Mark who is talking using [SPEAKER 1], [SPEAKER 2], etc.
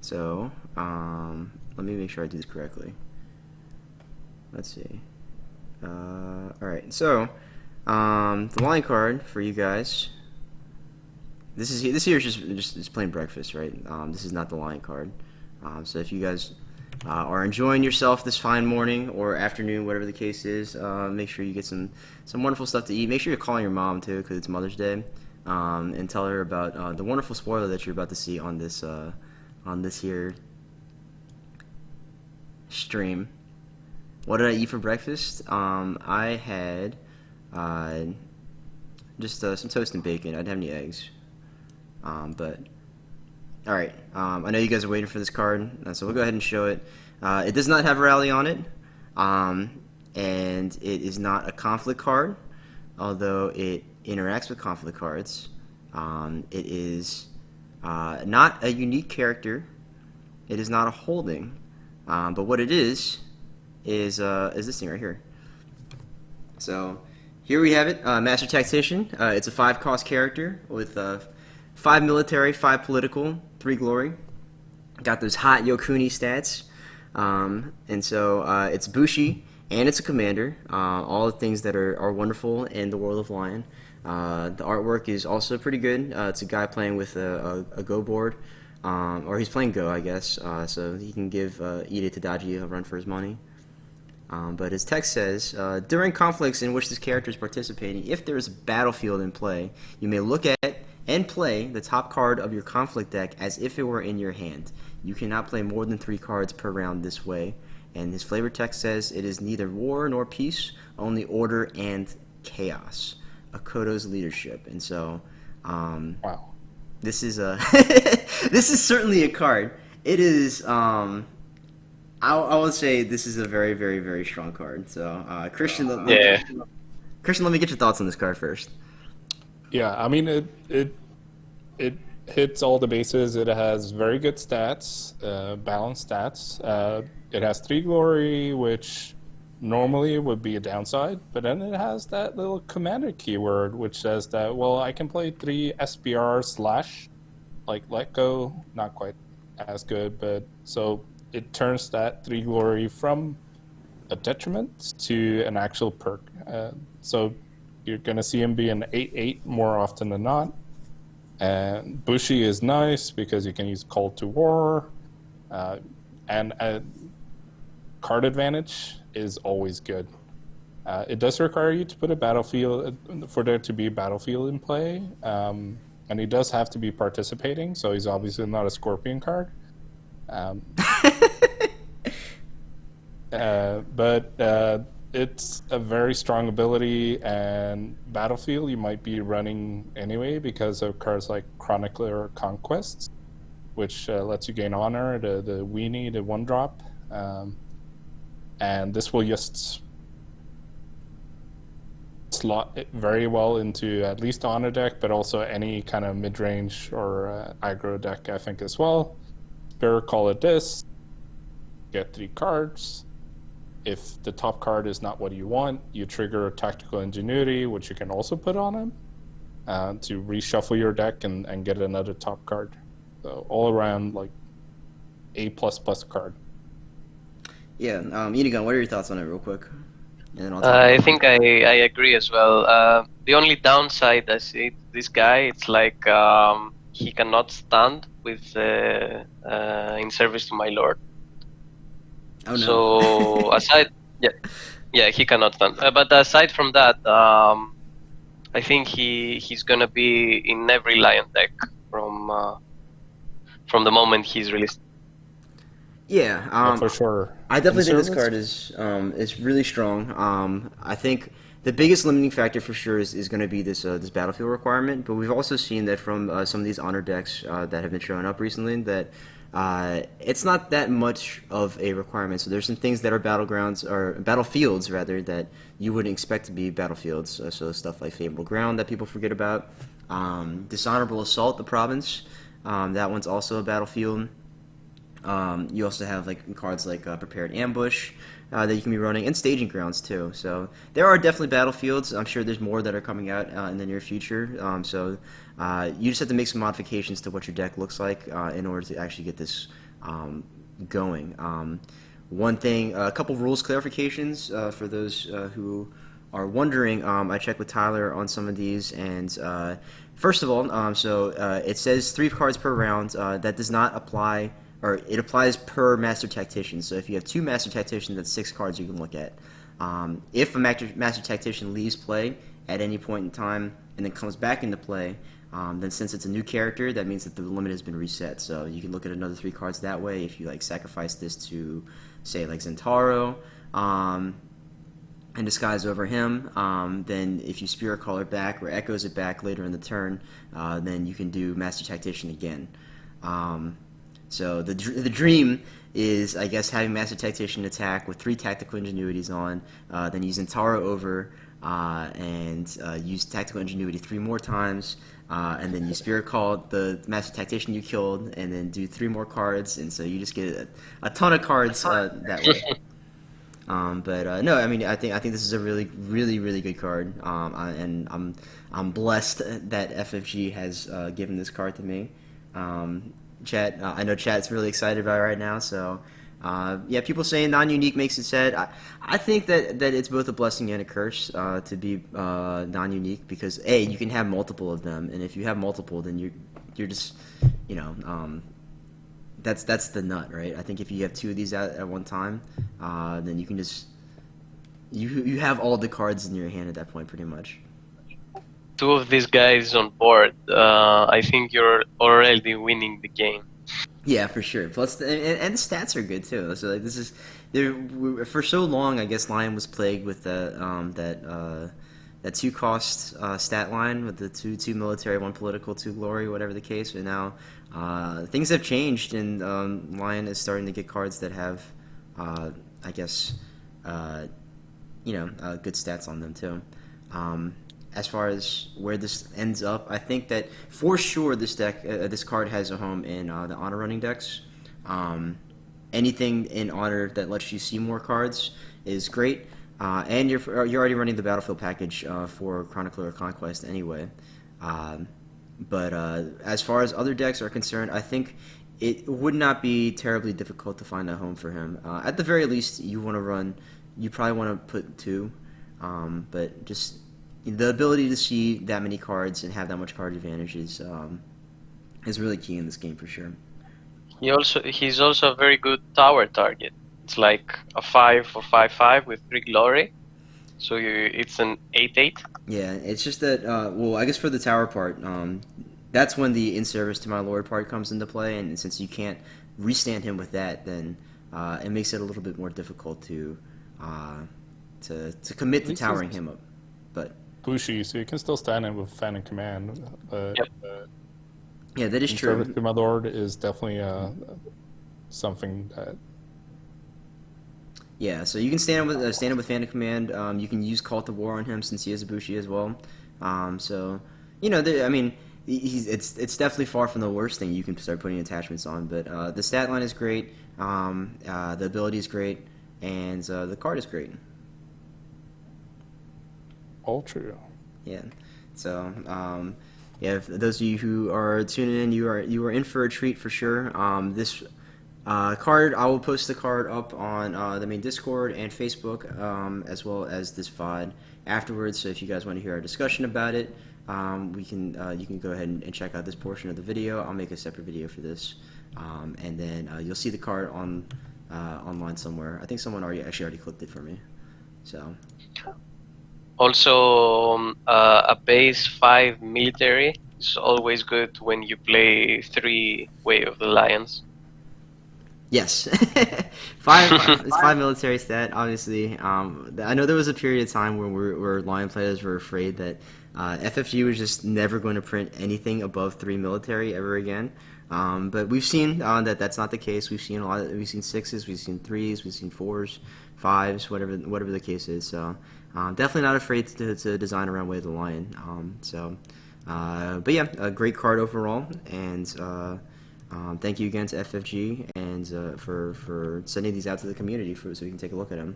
[SPEAKER 1] So, let me make sure I do this correctly. Let's see. Alright, so, the line card for you guys. This here is just plain breakfast, right? This is not the line card. So if you guys are enjoying yourself this fine morning or afternoon, whatever the case is, make sure you get some wonderful stuff to eat. Make sure you're calling your mom too, because it's Mother's Day, and tell her about the wonderful spoiler that you're about to see on this here stream. What did I eat for breakfast? I had just some toast and bacon. I didn't have any eggs. But all right, I know you guys are waiting for this card, so we'll go ahead and show it. It does not have a rally on it, and it is not a conflict card, although it interacts with conflict cards. It is not a unique character. It is not a holding, but what it is this thing right here. So here we have it, Master Tactician. It's a 5-cost character with 5 military, 5 political, 3 glory. Got those hot Yokuni stats. And so it's Bushi, and it's a commander. All the things that are wonderful in the world of Lion. The artwork is also pretty good. It's a guy playing with a Go board. Or he's playing Go, I guess. So he can give Ide Tadaji a run for his money. But his text says, during conflicts in which this character is participating, if there is a battlefield in play, you may look at and play the top card of your conflict deck as if it were in your hand. You cannot play more than 3 cards per round this way. And his flavor text says, it is neither war nor peace, only order and chaos. Akoto's leadership. And so,
[SPEAKER 2] Wow.
[SPEAKER 1] this is a this is certainly a card. It is, I would say this is a very, very, very strong card. So, Christian, Christian, let me get your thoughts on this card first.
[SPEAKER 2] Yeah, I mean it hits all the bases. It has very good stats, balanced stats. It has 3 glory, which normally would be a downside, but then it has that little commander keyword which says that, well, I can play 3 SBR slash, like let go, not quite as good, but so it turns that 3 glory from a detriment to an actual perk. So you're going to see him be an 8/8 more often than not. And Bushi is nice because you can use Call to War. And card advantage is always good. It does require you to put a battlefield, for there to be a battlefield in play. And he does have to be participating, so he's obviously not a Scorpion card. But it's a very strong ability, and Battlefield you might be running anyway because of cards like Chronicler Conquests, which lets you gain honor, the weenie, the 1-drop. And this will just slot it very well into at least honor deck, but also any kind of mid-range or aggro deck, I think, as well. Spirit Call it this. Get 3 cards. If the top card is not what you want, you trigger Tactical Ingenuity, which you can also put on him, to reshuffle your deck and get another top card. So all around, like, A++ card.
[SPEAKER 1] Yeah, Inigon, what are your thoughts on it real quick? And then I'll
[SPEAKER 3] I think I agree as well. The only downside I see this guy, it's like he cannot stand with in service to my lord.
[SPEAKER 1] Oh, no.
[SPEAKER 3] So he cannot stand. But aside from that, I think he's gonna be in every Lion deck from the moment he's released.
[SPEAKER 1] Yeah,
[SPEAKER 2] for sure.
[SPEAKER 1] I definitely think this card is really strong. I think the biggest limiting factor for sure is going to be this battlefield requirement. But we've also seen that from some of these honor decks that have been showing up recently that it's not that much of a requirement. So there's some things that are battlegrounds or battlefields rather that you wouldn't expect to be battlefields. So stuff like Fabled Ground that people forget about, Dishonorable Assault, the province. That one's also a battlefield. You also have like cards like Prepared Ambush that you can be running, and Staging Grounds too. So there are definitely battlefields. I'm sure there's more that are coming out in the near future. So you just have to make some modifications to what your deck looks like in order to actually get this going. One thing, a couple rules clarifications for those who are wondering. I checked with Tyler on some of these, and first of all, it says 3 cards per round. That does not apply, or it applies per Master Tactician. So if you have 2 Master Tacticians, that's 6 cards you can look at. If a Master Tactician leaves play at any point in time and then comes back into play, then since it's a new character, that means that the limit has been reset. So you can look at another 3 cards that way. If you like sacrifice this to, say, like Zentaro, and disguise over him, then if you Spirit Caller back or echoes it back later in the turn, then you can do Master Tactician again. So the dream is, I guess, having Master Tactician attack with 3 Tactical Ingenuities on, then use Zentaro over, and use Tactical Ingenuity 3 more times, and then you Spirit Call the Master Tactician you killed, and then do 3 more cards, and so you just get a ton of cards that way. No, I mean, I think this is a really, really, really good card, and I'm blessed that FFG has given this card to me. Chat, I know chat's really excited about it right now, so yeah, people saying non-unique makes it sad. I think that it's both a blessing and a curse to be non-unique, because you can have multiple of them, and if you have multiple, then you're just, that's the nut, right? I think if you have 2 of these at one time, then you can just you have all the cards in your hand at that point, pretty much.
[SPEAKER 3] 2 of these guys on board, I think you're already winning the game.
[SPEAKER 1] Yeah, for sure. Plus, and the stats are good too. So like, this is for so long. I guess Lion was plagued with that 2-cost stat line with the two military, 1 political, 2 glory, whatever the case. But now things have changed, and Lion is starting to get cards that have, I guess, good stats on them too. As far as where this ends up, I think that for sure this card has a home in the honor running decks. Anything in honor that lets you see more cards is great, and you're already running the battlefield package for Chronicler of Conquest anyway. But as far as other decks are concerned, I think it would not be terribly difficult to find a home for him. At the very least, you probably want to put 2, but just the ability to see that many cards and have that much card advantage is really key in this game for sure.
[SPEAKER 3] He's also a very good tower target. It's like a 5 for 5/5 with 3 glory, so it's an 8/8.
[SPEAKER 1] Yeah, it's just that. Well, I guess for the tower part, that's when the in service to my lord part comes into play, and since you can't restand him with that, then it makes it a little bit more difficult to commit to towering him up. But
[SPEAKER 2] Bushi, so you can still stand in with Fan and Command. But,
[SPEAKER 3] Yep.
[SPEAKER 1] yeah, that is true.
[SPEAKER 2] Service to my lord is definitely something that.
[SPEAKER 1] Yeah, so you can stand with Fan of Command. You can use Call to War on him since he has a Bushi as well. So I mean, it's definitely far from the worst thing you can start putting attachments on. But the stat line is great, the ability is great, and the card is great.
[SPEAKER 2] All true.
[SPEAKER 1] Yeah. So yeah, for those of you who are tuning in, you are in for a treat for sure. This card, I will post the card up on the main Discord and Facebook, as well as this VOD afterwards. So if you guys want to hear our discussion about it, you can go ahead and check out this portion of the video. I'll make a separate video for this, and then you'll see the card online somewhere. I think someone already clicked it for me. So.
[SPEAKER 3] Also, a base 5 military is always good when you play 3 Way of the Lions.
[SPEAKER 1] Yes, 5 military stat. Obviously, I know there was a period of time where Lion players were afraid that FFG was just never going to print anything above 3 military ever again. But we've seen that that's not the case. We've seen we've seen 6s, we've seen 3s, we've seen 4s, 5s, whatever the case is. So definitely not afraid to design around Way of the Lion. But yeah, a great card overall, and thank you again to FFG and for sending these out to the community so we can take a look at them.